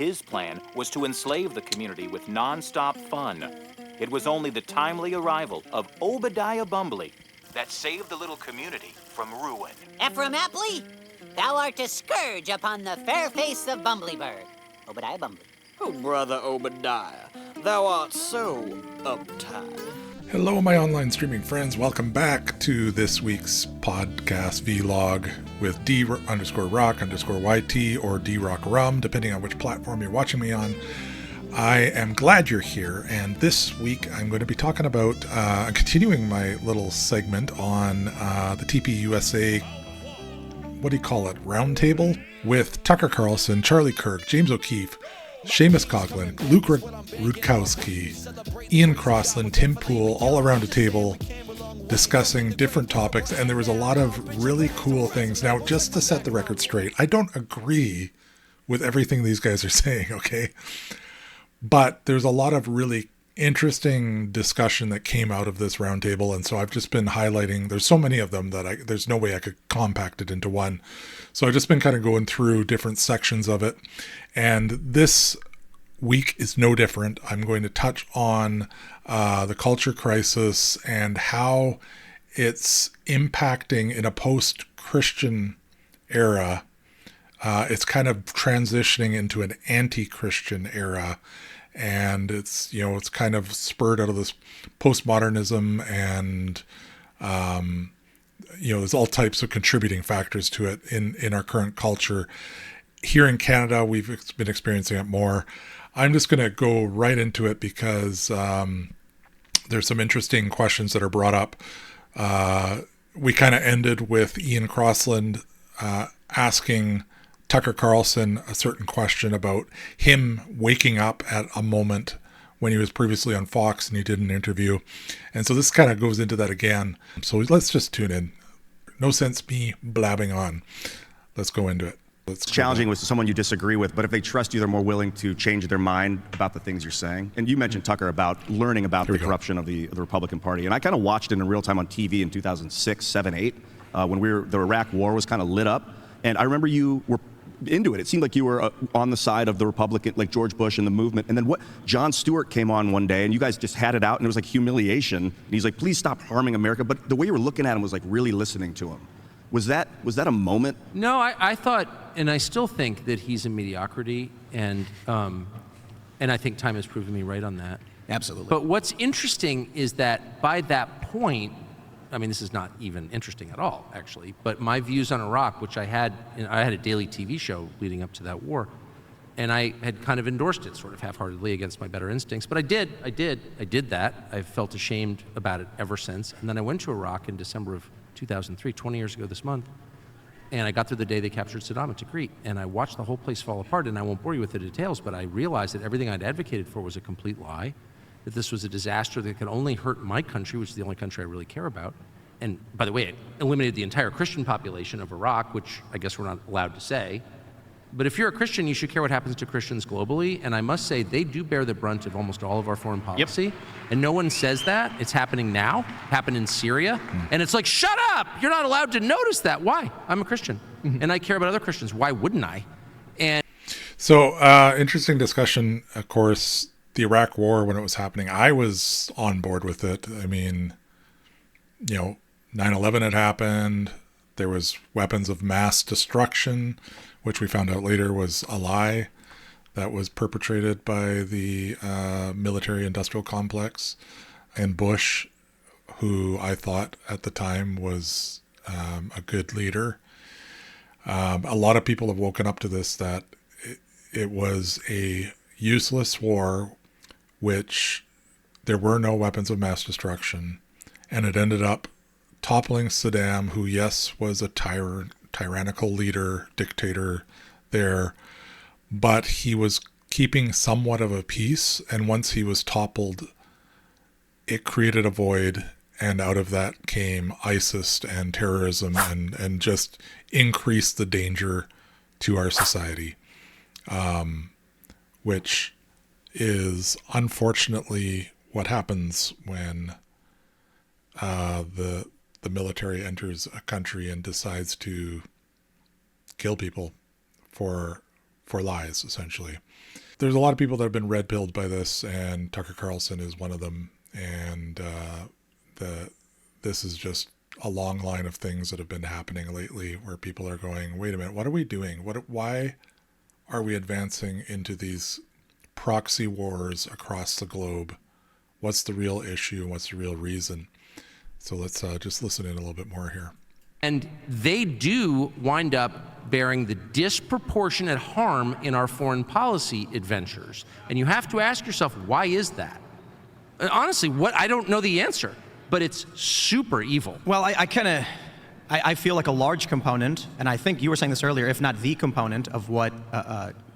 His plan was to enslave the community with non-stop fun. It was only the timely arrival of Obadiah Bumbly that saved the little community from ruin. Ephraim Apley, thou art a scourge upon the fair face of Bumblyburg. Obadiah Bumbly. Oh, brother Obadiah, thou art so uptight. Hello, my online streaming friends. Welcome back to this week's podcast vlog with D_rock_YT or DRockRum, depending on which platform you're watching me on. I am glad you're here, and this week I'm going to be talking about continuing my little segment on the TPUSA, what do you call it, roundtable, with Tucker Carlson, Charlie Kirk, James O'Keefe, Seamus Coughlin, Luke Rudkowski, Ian Crossland, Tim Pool, all around a table discussing different topics, and there was a lot of really cool things. Now, just to set the record straight, I don't agree with everything these guys are saying, okay? But there's a lot of really interesting discussion that came out of this roundtable, and so I've just been highlighting. There's so many of them that there's no way I could compact it into one. So I've just been kind of going through different sections of it, and this week is no different. I'm going to touch on the culture crisis and how it's impacting in a post-Christian era. It's kind of transitioning into an anti-Christian era, and it's kind of spurred out of this postmodernism, and there's all types of contributing factors to it in our current culture. Here in Canada, we've been experiencing it more. I'm just going to go right into it because there's some interesting questions that are brought up. We kind of ended with Ian Crossland asking Tucker Carlson a certain question about him waking up at a moment when he was previously on Fox and he did an interview. And so this kind of goes into that again. So let's just tune in. No sense me blabbing on. Let's go into it. It's challenging with someone you disagree with, but if they trust you, they're more willing to change their mind about the things you're saying. And you mentioned, Tucker, about learning about the corruption of the Republican Party. And I kind of watched it in real time on TV in 2006, 7, 8, when the Iraq War was kind of lit up. And I remember you were into it. It seemed like you were on the side of the Republican, like George Bush and the movement. And then Jon Stewart came on one day, and you guys just had it out, and it was like humiliation. And he's like, please stop harming America. But the way you were looking at him was like really listening to him. Was that a moment? No, I thought, and I still think that he's a mediocrity, and I think time has proven me right on that. Absolutely. But what's interesting is that by that point, I mean, this is not even interesting at all, actually, but my views on Iraq, which I had a daily TV show leading up to that war, and I had kind of endorsed it sort of half-heartedly against my better instincts, but I did that. I've felt ashamed about it ever since. And then I went to Iraq in December of 2003, 20 years ago this month, and I got through the day they captured Saddam at Tikrit, and I watched the whole place fall apart, and I won't bore you with the details, but I realized that everything I'd advocated for was a complete lie, that this was a disaster that could only hurt my country, which is the only country I really care about. And by the way, it eliminated the entire Christian population of Iraq, which I guess we're not allowed to say. But if you're a Christian, you should care what happens to Christians globally. And I must say, they do bear the brunt of almost all of our foreign policy. Yep. And no one says that. It's happening now, happened in Syria. And it's like, shut up! You're not allowed to notice that. Why? I'm a Christian. And I care about other Christians. Why wouldn't I? And so, interesting discussion. Of course, the Iraq War, when it was happening, I was on board with it. I mean, 9/11 had happened. There was weapons of mass destruction, which we found out later was a lie that was perpetrated by the military-industrial complex. And Bush, who I thought at the time was a good leader. A lot of people have woken up to this, that it was a useless war, which there were no weapons of mass destruction, and it ended up toppling Saddam, who, yes, was a tyrannical leader, dictator there, but he was keeping somewhat of a peace, and once he was toppled, it created a void, and out of that came ISIS and terrorism, and just increased the danger to our society, which is unfortunately what happens when the military enters a country and decides to kill people for for lies, essentially. There's a lot of people that have been red-pilled by this, and Tucker Carlson is one of them. And this is just a long line of things that have been happening lately where people are going, wait a minute, what are we doing? Why are we advancing into these proxy wars across the globe? What's the real issue? What's the real reason? So let's just listen in a little bit more here. And they do wind up bearing the disproportionate harm in our foreign policy adventures. And you have to ask yourself, why is that? Honestly, I don't know the answer, but it's super evil. Well, I feel like a large component, and I think you were saying this earlier, if not the component of what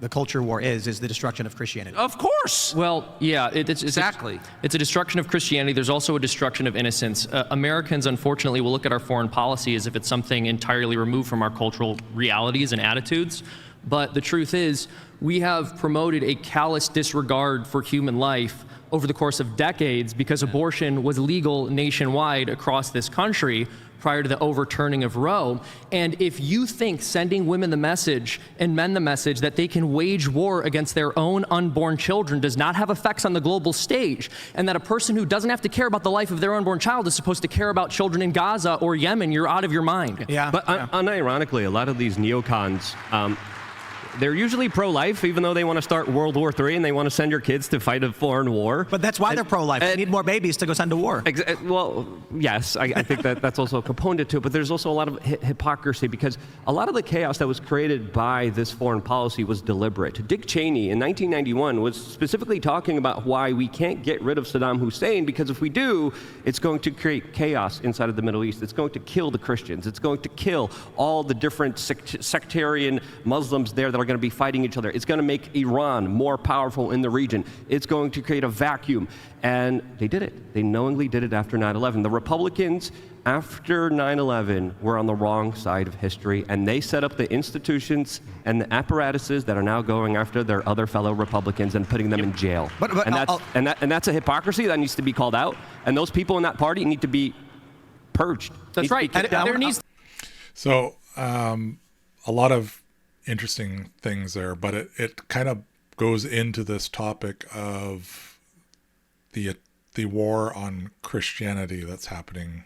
the culture war is the destruction of Christianity. Of course. Well, yeah, exactly. It's a destruction of Christianity. There's also a destruction of innocence. Americans, unfortunately, will look at our foreign policy as if it's something entirely removed from our cultural realities and attitudes. But the truth is, we have promoted a callous disregard for human life over the course of decades because abortion was legal nationwide across this country prior to the overturning of Roe. And if you think sending women the message and men the message that they can wage war against their own unborn children does not have effects on the global stage, and that a person who doesn't have to care about the life of their unborn child is supposed to care about children in Gaza or Yemen, you're out of your mind. Yeah. But unironically, a lot of these neocons, they're usually pro-life, even though they want to start World War III and they want to send your kids to fight a foreign war. But that's why they're pro-life. They need more babies to go send to war. Well, yes, I think that's also a component to it, but there's also a lot of hypocrisy because a lot of the chaos that was created by this foreign policy was deliberate. Dick Cheney in 1991 was specifically talking about why we can't get rid of Saddam Hussein because if we do, it's going to create chaos inside of the Middle East. It's going to kill the Christians. It's going to kill all the different sectarian Muslims there that are going to be fighting each other. It's going to make Iran more powerful in the region. It's going to create a vacuum. And they did it. They knowingly did it after 9/11. The Republicans, after 9/11, were on the wrong side of history, and they set up the institutions and the apparatuses that are now going after their other fellow Republicans and putting them in jail. And that's a hypocrisy that needs to be called out. And those people in that party need to be purged. That's right. So a lot of interesting things there, but it kind of goes into this topic of the war on Christianity that's happening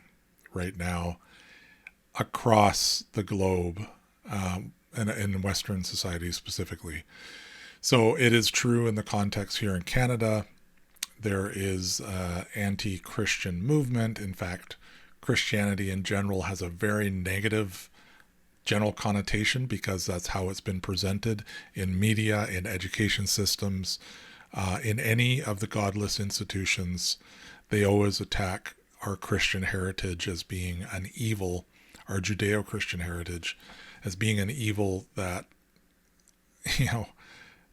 right now across the globe, and in Western society specifically. So it is true in the context here in Canada. There is anti-Christian movement. In fact, Christianity in general has a very negative general connotation because that's how it's been presented in media, in education systems, in any of the godless institutions. They always attack our Christian heritage as being an evil, our Judeo-Christian heritage as being an evil that,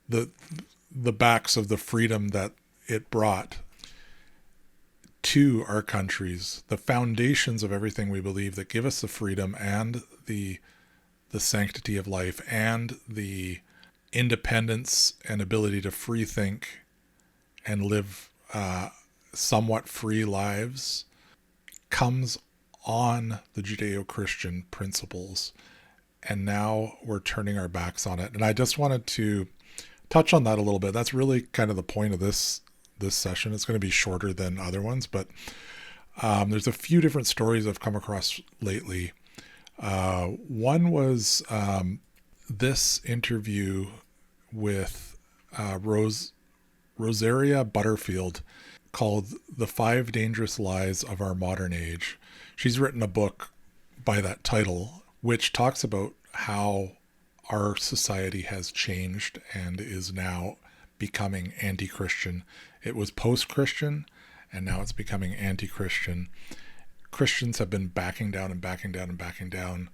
the backs of the freedom that it brought to our countries, the foundations of everything we believe that give us the freedom and the sanctity of life and the independence and ability to free think and live somewhat free lives comes on the Judeo-Christian principles. And now we're turning our backs on it. And I just wanted to touch on that a little bit. That's really kind of the point of this session. It's going to be shorter than other ones, but there's a few different stories I've come across lately. One was this interview with Rosaria Butterfield called The 5 Dangerous Lies of Our Modern Age. She's written a book by that title, which talks about how our society has changed and is now becoming anti-Christian. It was post-Christian, and now it's becoming anti-Christian. Christians have been backing down and backing down and backing down.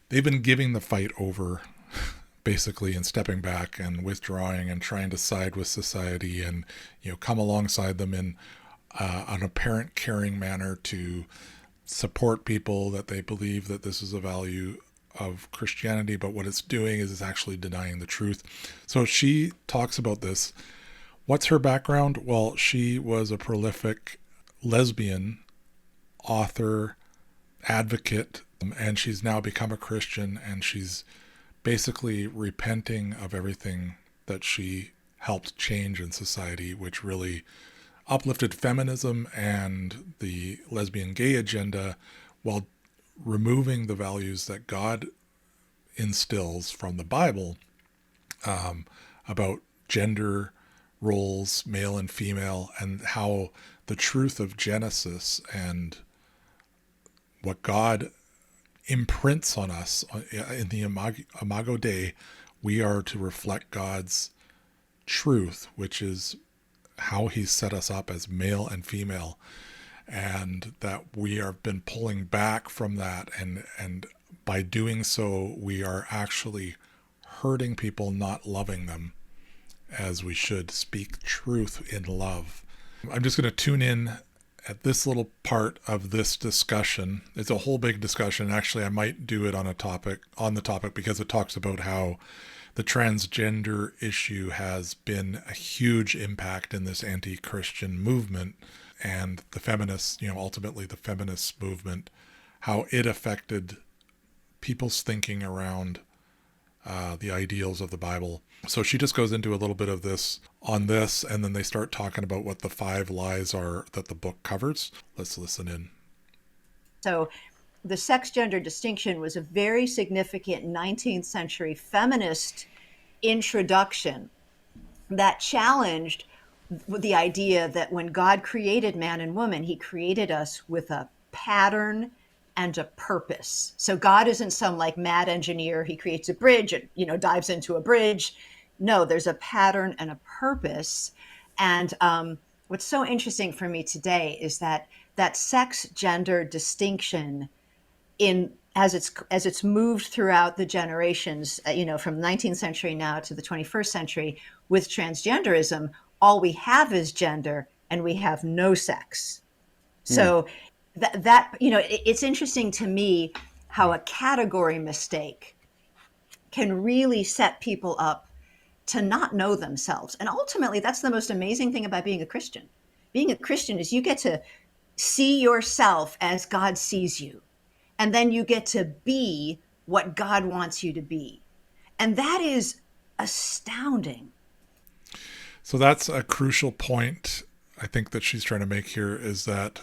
They've been giving the fight over, basically, and stepping back and withdrawing and trying to side with society and, come alongside them in an apparent caring manner to support people that they believe that this is a value of Christianity, but what it's doing is it's actually denying the truth. So she talks about this. What's her background? Well, she was a prolific lesbian author, advocate, and she's now become a Christian, and she's basically repenting of everything that she helped change in society, which really uplifted feminism and the lesbian gay agenda while removing the values that God instills from the Bible about gender roles, male and female, and how the truth of Genesis and what God imprints on us in the Imago Dei, we are to reflect God's truth, which is how he set us up as male and female, and that we have been pulling back from that, and by doing so we are actually hurting people, not loving them as we should. Speak truth in love. I'm just going to tune in at this little part of this discussion. It's a whole big discussion. Actually, I might do it on the topic because it talks about how the transgender issue has been a huge impact in this anti-Christian movement, and the feminists, ultimately the feminist movement, how it affected people's thinking around the ideals of the Bible. So she just goes into a little bit of this on this, and then they start talking about what the 5 lies are that the book covers. Let's listen in. So the sex-gender distinction was a very significant 19th century feminist introduction that challenged the idea that when God created man and woman, he created us with a pattern and a purpose. So God isn't some like mad engineer. He creates a bridge, dives into a bridge. No, there's a pattern and a purpose. And what's so interesting for me today is that sex gender distinction as it's moved throughout the generations, from 19th century now to the 21st century with transgenderism, all we have is gender and we have no sex. So it's interesting to me how a category mistake can really set people up to not know themselves. And ultimately, that's the most amazing thing about being a Christian. Being a Christian is you get to see yourself as God sees you. And then you get to be what God wants you to be. And that is astounding. So that's a crucial point, I think, that she's trying to make here, is that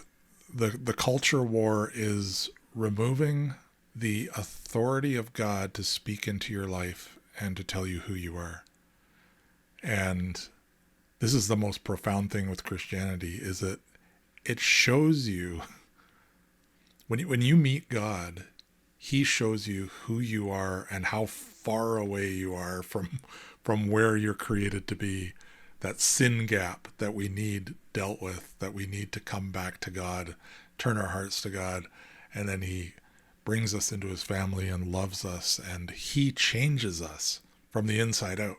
the culture war is removing the authority of God to speak into your life and to tell you who you are. And this is the most profound thing with Christianity, is that it shows you, when you meet God, he shows you who you are and how far away you are from where you're created to be. That sin gap that we need dealt with, that we need to come back to God, turn our hearts to God, and then he brings us into his family and loves us, and he changes us from the inside out.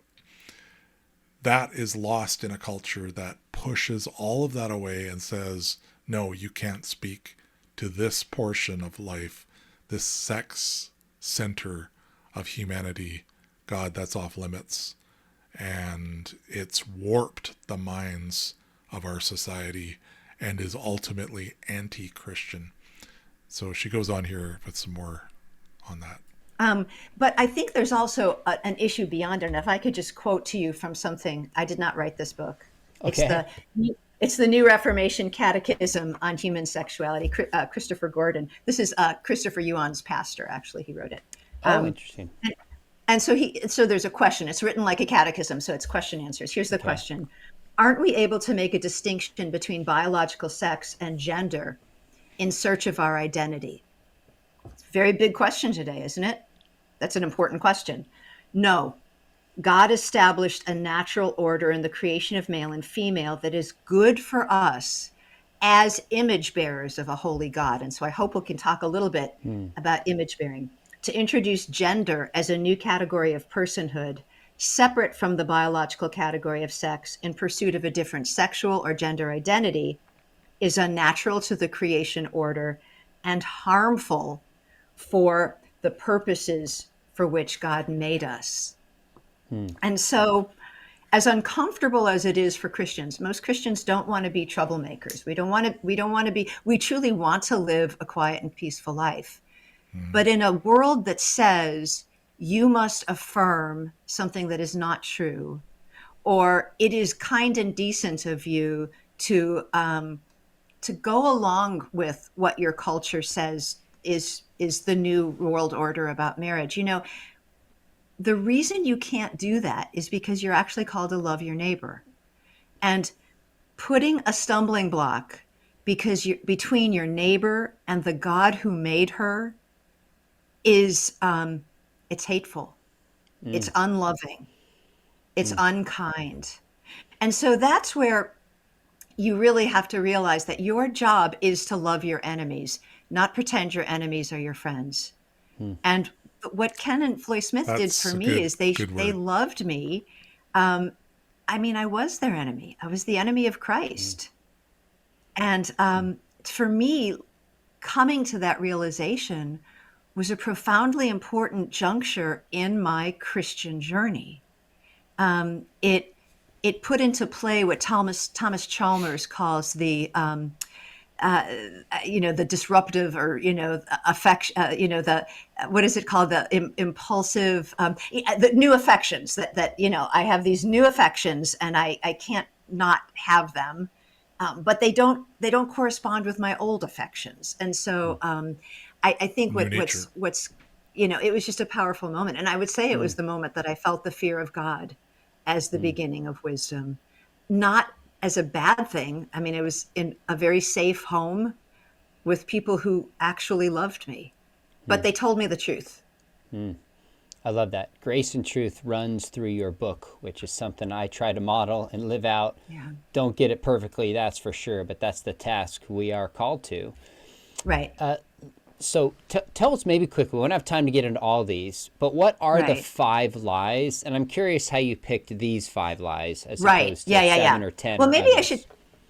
That is lost in a culture that pushes all of that away and says, no, you can't speak to this portion of life, this sex center of humanity. God, that's off limits. And it's warped the minds of our society and is ultimately anti-Christian. So she goes on here with some more on that. But I think there's also an issue beyond it. And if I could just quote to you from something, I did not write this book. Okay. It's the New Reformation Catechism on Human Sexuality, Christopher Gordon. This is Christopher Yuan's pastor, actually, he wrote it. Interesting. And so there's a question. It's written like a catechism, so it's question answers. Here's the question. Aren't we able to make a distinction between biological sex and gender in search of our identity? It's a very big question today, isn't it? That's an important question. No. God established a natural order in the creation of male and female that is good for us as image bearers of a holy God. And so I hope we can talk a little bit about image bearing. To introduce gender as a new category of personhood, separate from the biological category of sex in pursuit of a different sexual or gender identity, is unnatural to the creation order and harmful for the purposes for which God made us. And so, as uncomfortable as it is for Christians, most Christians don't want to be troublemakers. We truly want to live a quiet and peaceful life. But in a world that says you must affirm something that is not true, or it is kind and decent of you to go along with what your culture says is the new world order about marriage. The reason you can't do that is because you're actually called to love your neighbor. And putting a stumbling block between your neighbor and the God who made her is it's hateful. It's unloving. It's unkind. And so that's where you really have to realize that your job is to love your enemies, not pretend your enemies are your friends. And what Ken and Floyd Smith did That's for a me good- is they good word. loved me. I was their enemy. I was the enemy of Christ. And for me, coming to that realization was a profoundly important juncture in my Christian journey. It put into play what Thomas Chalmers calls the the disruptive, or affection, the what is it called, the impulsive, the new affections, that I have these new affections and I can't not have them, but they don't correspond with my old affections. And so I think New nature. what's it was just a powerful moment, and I would say it was the moment that I felt the fear of God as the beginning of wisdom, not as a bad thing. I mean, it was in a very safe home with people who actually loved me, but they told me the truth. I love that. Grace and truth runs through your book, which is something I try to model and live out. Yeah. Don't get it perfectly, that's for sure, but that's the task we are called to. Right. So tell us maybe quickly, we won't have time to get into all these, but what are the Right. 5 lies? And I'm curious how you picked these 5 lies as Right. opposed to Yeah. 7 or 10. Well, or maybe I others. should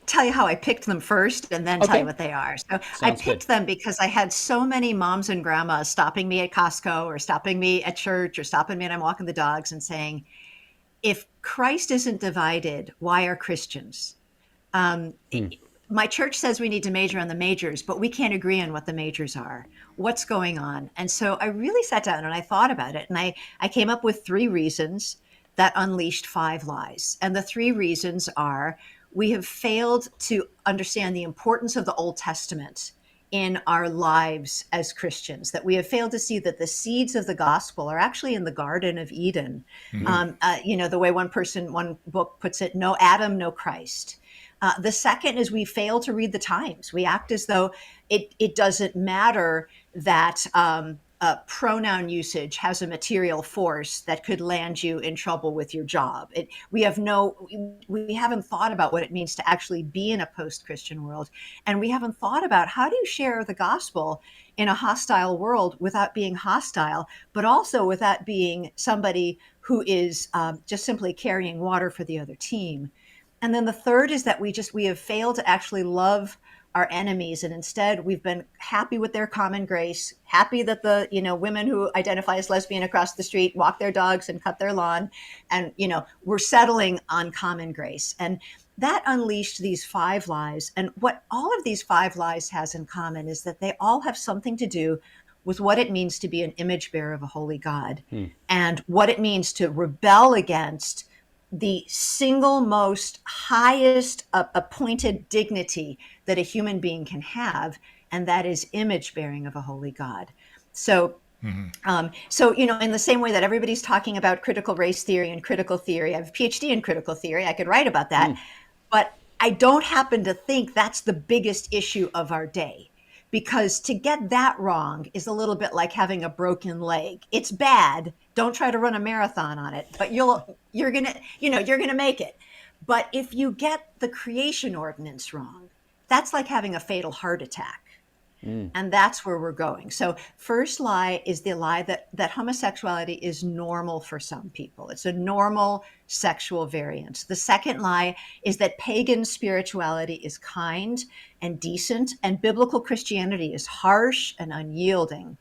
tell you how I picked them first and then tell Okay. you what they are. So I Sounds picked good. them because I had so many moms and grandmas stopping me at Costco, or stopping me at church, or stopping me when I'm walking the dogs and saying, if Christ isn't divided, why are Christians? My church says we need to major on the majors, but we can't agree on what the majors are. What's going on? And so I really sat down and I thought about it. And I came up with 3 reasons that unleashed 5 lies. And the 3 reasons are: we have failed to understand the importance of the Old Testament in our lives as Christians, that we have failed to see that the seeds of the gospel are actually in the Garden of Eden. The way one book puts it, no Adam, no Christ. The second is we fail to read the times. We act as though it doesn't matter that pronoun usage has a material force that could land you in trouble with your job. We haven't thought about what it means to actually be in a post-Christian world. And we haven't thought about, how do you share the gospel in a hostile world without being hostile, but also without being somebody who is just simply carrying water for the other team. And then the third is that we have failed to actually love our enemies, and instead we've been happy with their common grace, happy that the women who identify as lesbian across the street walk their dogs and cut their lawn, and we're settling on common grace. And that unleashed these 5 lies. And what all of these 5 lies has in common is that they all have something to do with what it means to be an image bearer of a holy God, and what it means to rebel against the single most highest appointed dignity that a human being can have, and that is image bearing of a holy God. So, in the same way that everybody's talking about critical race theory and critical theory, I have a PhD in critical theory. I could write about that, but I don't happen to think that's the biggest issue of our day. Because to get that wrong is a little bit like having a broken leg. It's bad. Don't try to run a marathon on it, but you're gonna make it. But if you get the creation ordinance wrong, that's like having a fatal heart attack. And that's where we're going. So first lie is the lie that homosexuality is normal for some people. It's a normal sexual variance. The second lie is that pagan spirituality is kind and decent, and biblical Christianity is harsh and unyielding.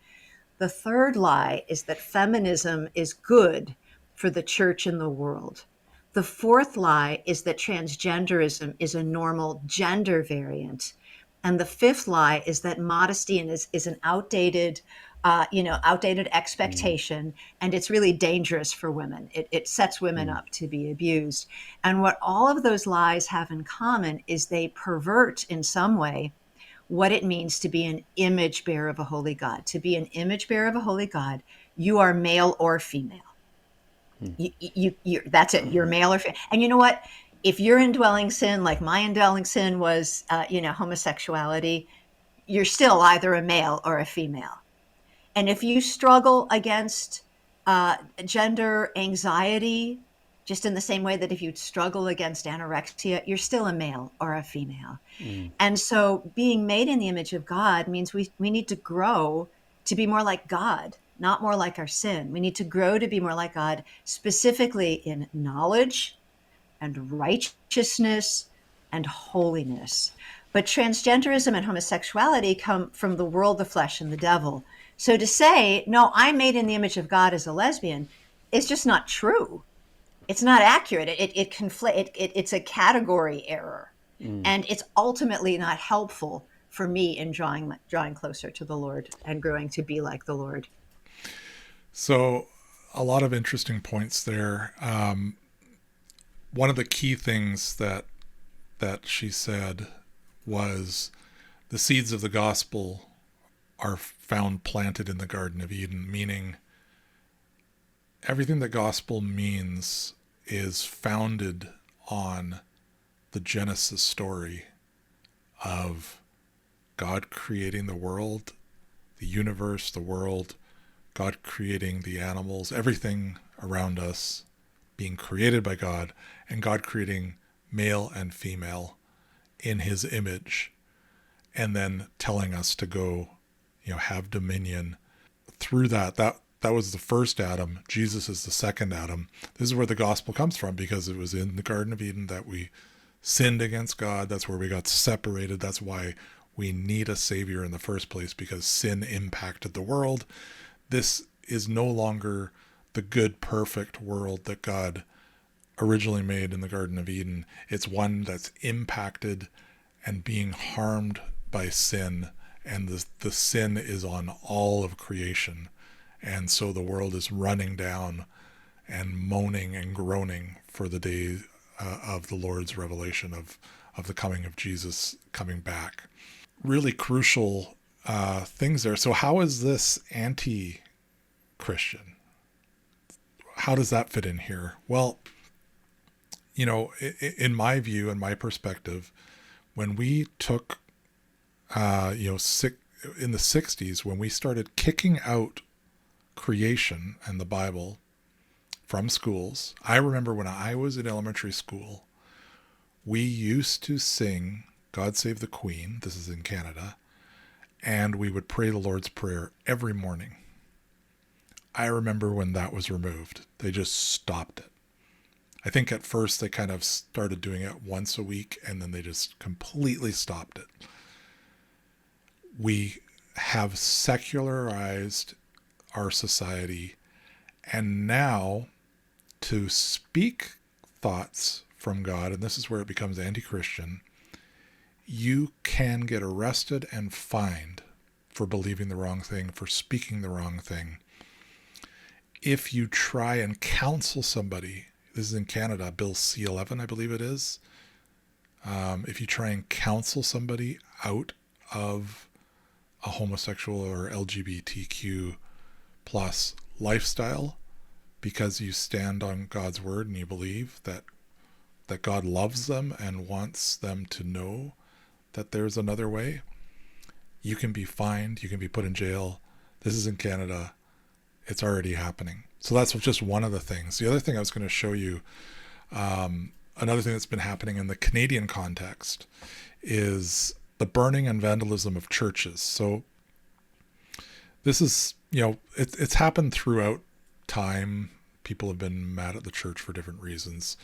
The third lie is that feminism is good for the church and the world. The fourth lie is that transgenderism is a normal gender variant. And the fifth lie is that modesty is an outdated outdated expectation, and it's really dangerous for women. It sets women up to be abused. And what all of those lies have in common is they pervert in some way what it means to be an image bearer of a holy God. To be an image bearer of a holy God, you are male or female. That's it. You're male or female. And you know what? If your indwelling sin, like my indwelling sin was, homosexuality, you're still either a male or a female. And if you struggle against gender anxiety, just in the same way that if you struggle against anorexia, you're still a male or a female. And so being made in the image of God means we need to grow to be more like God, not more like our sin. We need to grow to be more like God, specifically in knowledge and righteousness and holiness. But transgenderism and homosexuality come from the world, the flesh, and the devil. So to say, no, I'm made in the image of God as a lesbian, is just not true. It's not accurate. It's a category error. And it's ultimately not helpful for me in drawing closer to the Lord and growing to be like the Lord. So a lot of interesting points there. One of the key things that she said was the seeds of the gospel are found planted in the Garden of Eden, meaning everything the gospel means is founded on the Genesis story of God creating the world, the universe, the world, God creating the animals, everything around us being created by God, and God creating male and female in his image, and then telling us to go, have dominion through that. That was the first Adam. Jesus is the second Adam. This is where the gospel comes from, because it was in the Garden of Eden that we sinned against God. That's where we got separated. That's why we need a savior in the first place, because sin impacted the world. This is no longer the good, perfect world that God originally made in the Garden of Eden. It's one that's impacted and being harmed by sin, and the sin is on all of creation. And so the world is running down and moaning and groaning for the day of the Lord's revelation of the coming of Jesus coming back. Really crucial things there. So how is this anti-Christian? How does that fit in here? Well, in my view and my perspective, when we took, in the 60s, when we started kicking out creation and the Bible from schools, I remember when I was in elementary school, we used to sing God Save the Queen, this is in Canada, and we would pray the Lord's Prayer every morning. I remember when that was removed. They just stopped it. I think at first they kind of started doing it once a week, and then they just completely stopped it. We have secularized our society, and now to speak thoughts from God, and this is where it becomes anti-Christian, you can get arrested and fined for believing the wrong thing, for speaking the wrong thing. If you try and counsel somebody, this is in Canada, Bill C-11, I believe it is. If you try and counsel somebody out of a homosexual or LGBTQ plus lifestyle, because you stand on God's word and you believe that God loves them and wants them to know that there's another way, you can be fined, you can be put in jail. This is in Canada. It's already happening. So that's just one of the things. The other thing I was going to show you, another thing that's been happening in the Canadian context, is the burning and vandalism of churches. So this is, it's happened throughout time. People have been mad at the church for different reasons.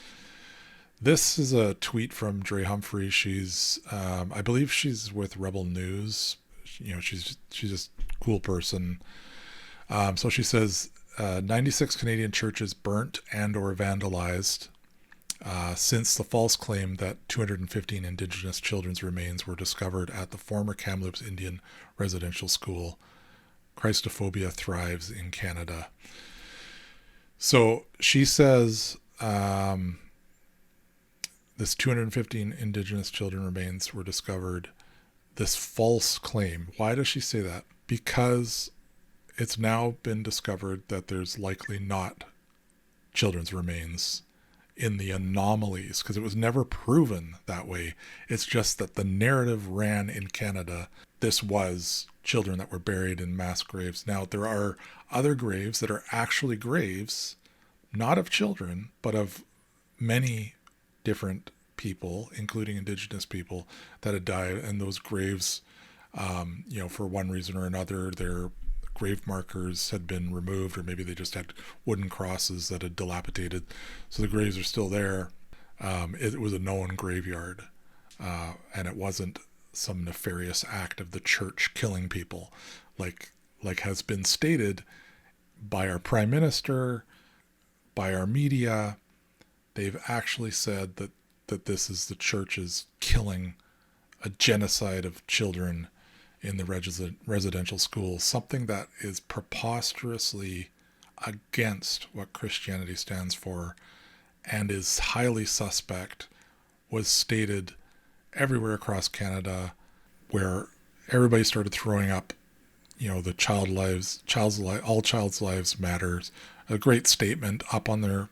This is a tweet from Dre Humphrey. She's, I believe she's with Rebel News. She's just a cool person. So she says, 96 Canadian churches burnt and or vandalized since the false claim that 215 Indigenous children's remains were discovered at the former Kamloops Indian Residential School, Christophobia thrives in Canada. So she says this 215 Indigenous children remains were discovered. This false claim. Why does she say that? Because it's now been discovered that there's likely not children's remains in the anomalies, because it was never proven that way. It's just that the narrative ran in Canada. This was children that were buried in mass graves. Now, there are other graves that are actually graves, not of children, but of many different people, including Indigenous people that had died. And those graves, for one reason or another, their grave markers had been removed, or maybe they just had wooden crosses that had dilapidated. So the graves are still there. It was a known graveyard, and it wasn't some nefarious act of the church killing people, like has been stated by our prime minister, by our media. They've actually said that this is the church's killing, a genocide of children in the residential schools, something that is preposterously against what Christianity stands for and is highly suspect, was stated everywhere across Canada, where everybody started throwing up, the all child's lives matters. A great statement up on their,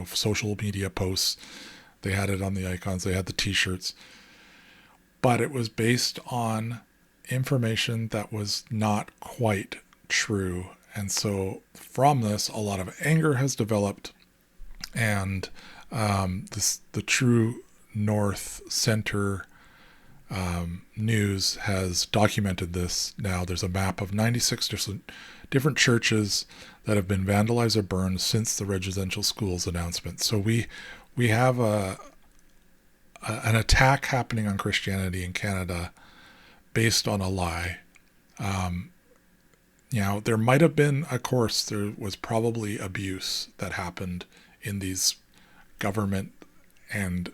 social media posts. They had it on the icons, they had the t-shirts, but it was based on information that was not quite true. And so from this, a lot of anger has developed, and the True North Center news has documented this. Now there's a map of 96 different churches that have been vandalized or burned since the residential schools announcement. So we have an attack happening on Christianity in Canada based on a lie. There might have been, of course, there was probably abuse that happened in these government and,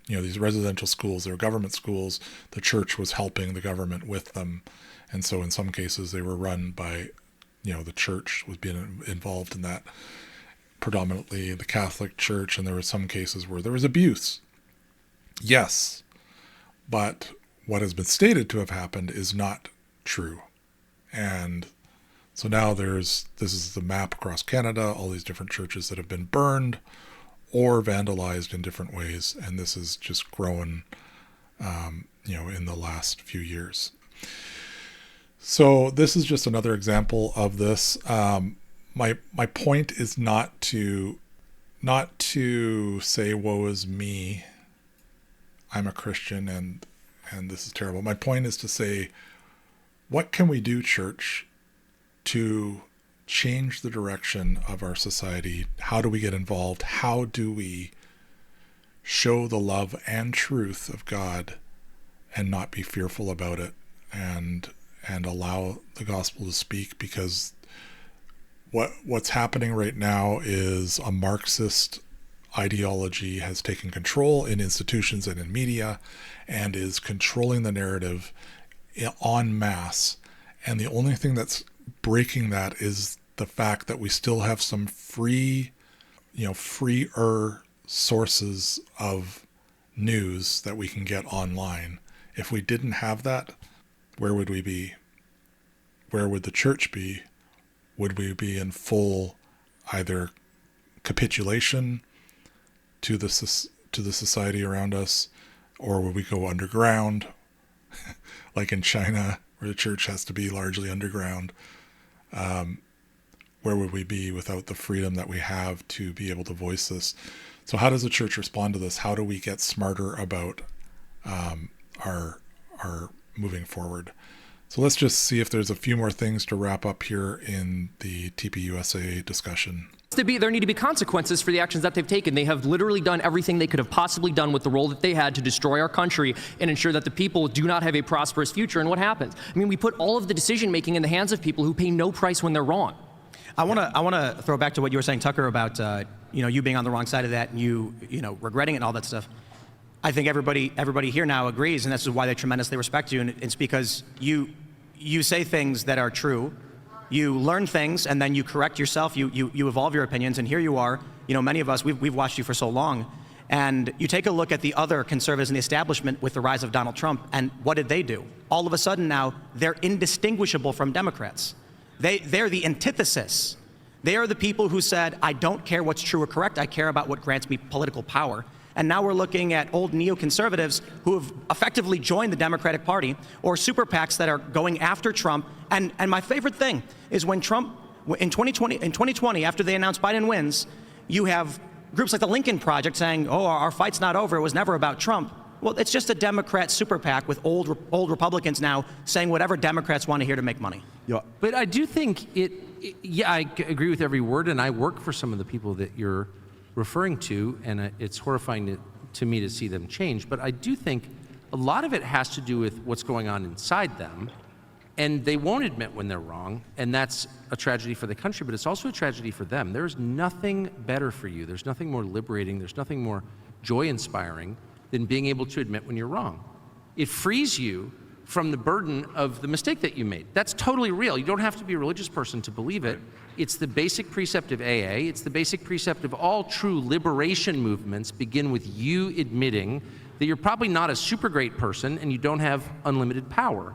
these residential schools. They were government schools. The church was helping the government with them. And so in some cases they were run by, the church was being involved in that, predominantly the Catholic Church. And there were some cases where there was abuse. Yes, but what has been stated to have happened is not true. And so now this is the map across Canada, all these different churches that have been burned or vandalized in different ways. And this has just grown, in the last few years. So this is just another example of this. My point is not to say, woe is me, I'm a Christian and this is terrible. My point is to say, what can we do, church, to change the direction of our society? How do we get involved? How do we show the love and truth of God and not be fearful about it, and allow the gospel to speak? Because what's happening right now is a Marxist ideology has taken control in institutions and in media and is controlling the narrative en masse. And the only thing that's breaking that is the fact that we still have some freer sources of news that we can get online. If we didn't have that, where would we be? Where would the church be? Would we be in full either capitulation to the society around us, or would we go underground, like in China, where the church has to be largely underground? Where would we be without the freedom that we have to be able to voice this? So how does the church respond to this? How do we get smarter about our moving forward? So let's just see if there's a few more things to wrap up here in the TPUSA discussion. There need to be consequences for the actions that they've taken. They have literally done everything they could have possibly done with the role that they had to destroy our country and ensure that the people do not have a prosperous future. And what happens? I mean, we put all of the decision-making in the hands of people who pay no price when they're wrong. I want to throw back to what you were saying, Tucker, about you being on the wrong side of that and you regretting it and all that stuff. I think everybody here now agrees, and this is why they tremendously respect you, and it's because you you say things that are true, you learn things, and then you correct yourself, you evolve your opinions, and here you are, many of us, we've watched you for so long, and you take a look at the other conservatives in the establishment with the rise of Donald Trump, and what did they do? All of a sudden now, they're indistinguishable from Democrats. They're the antithesis. They are the people who said, I don't care what's true or correct, I care about what grants me political power. And now we're looking at old neoconservatives who have effectively joined the Democratic Party, or super PACs that are going after Trump. And my favorite thing is when Trump, in 2020, after they announced Biden wins, you have groups like the Lincoln Project saying, oh, our fight's not over, it was never about Trump. Well, it's just a Democrat super PAC with old Republicans now saying whatever Democrats want to hear to make money. Yeah. But I do think I agree with every word, and I work for some of the people that you're referring to, and it's horrifying to me to see them change. But I do think a lot of it has to do with what's going on inside them, and they won't admit when they're wrong, and that's a tragedy for the country, but it's also a tragedy for them. There's nothing better for you. There's nothing more liberating. There's nothing more joy-inspiring than being able to admit when you're wrong. It frees you from the burden of the mistake that you made. That's totally real. You don't have to be a religious person to believe it. It's the basic precept of AA. It's the basic precept of all true liberation movements begin with you admitting that you're probably not a super great person and you don't have unlimited power.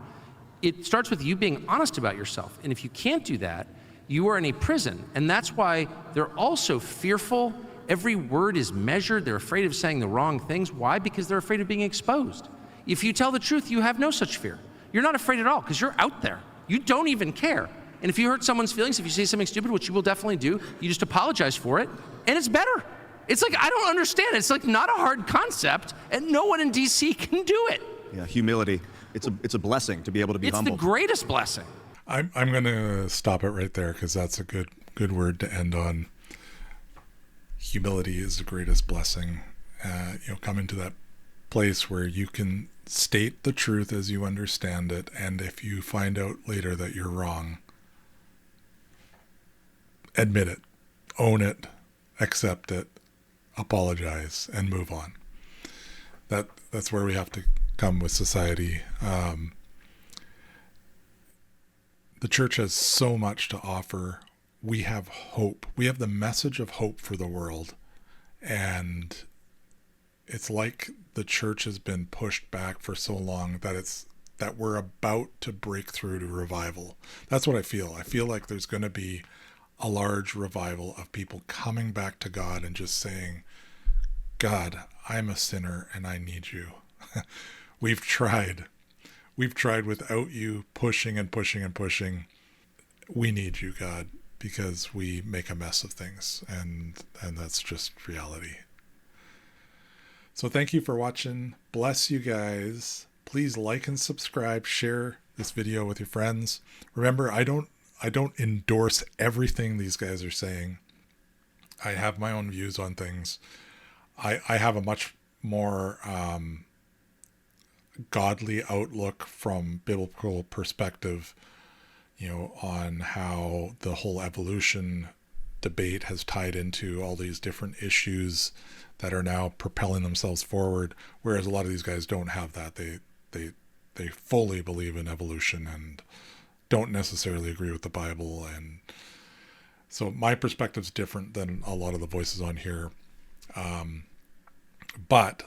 It starts with you being honest about yourself. And if you can't do that, you are in a prison. And that's why they're also fearful. Every word is measured. They're afraid of saying the wrong things. Why? Because they're afraid of being exposed. If you tell the truth, you have no such fear. You're not afraid at all because you're out there. You don't even care. And if you hurt someone's feelings, if you say something stupid, which you will definitely do, you just apologize for it, and it's better. It's like, I don't understand. It's like not a hard concept, and no one in DC can do it. Yeah, humility. It's a blessing to be able to be humble. It's the greatest blessing. I'm going to stop it right there because that's a good word to end on. Humility is the greatest blessing. Come into that place where you can state the truth as you understand it, and if you find out later that you're wrong, admit it, own it, accept it, apologize, and move on. That's where we have to come with society. The church has so much to offer. We have hope. We have the message of hope for the world, and it's like the church has been pushed back for so long that we're about to break through to revival. That's what I feel. I feel like there's going to be a large revival of people coming back to God and just saying, God, I'm a sinner and I need you. We've tried without you, pushing and pushing and pushing. We need you, God, because we make a mess of things, and that's just reality. So thank you for watching. Bless you guys. Please like and subscribe, share this video with your friends. Remember, I don't endorse everything these guys are saying. I have my own views on things. I have a much more godly outlook from biblical perspective, on how the whole evolution debate has tied into all these different issues that are now propelling themselves forward, whereas a lot of these guys don't have that. They fully believe in evolution and don't necessarily agree with the Bible, and so my perspective's different than a lot of the voices on here. But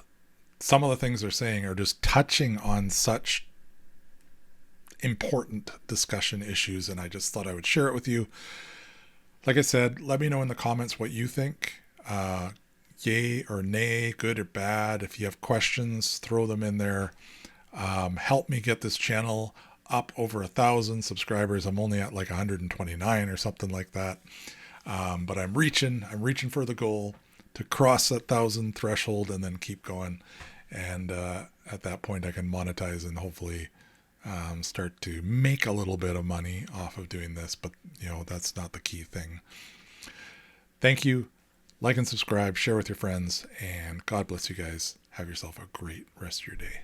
some of the things they're saying are just touching on such important discussion issues, and I just thought I would share it with you. Like I said, let me know in the comments what you think. Yay or nay, good or bad. If you have questions, throw them in there. Help me get this channel up over 1,000 subscribers. I'm only at like 129 or something like that. But I'm reaching for the goal to cross that 1,000 threshold and then keep going. And at that point I can monetize and hopefully start to make a little bit of money off of doing this. But that's not the key thing. Thank you. Like and subscribe, share with your friends, and God bless you guys. Have yourself a great rest of your day.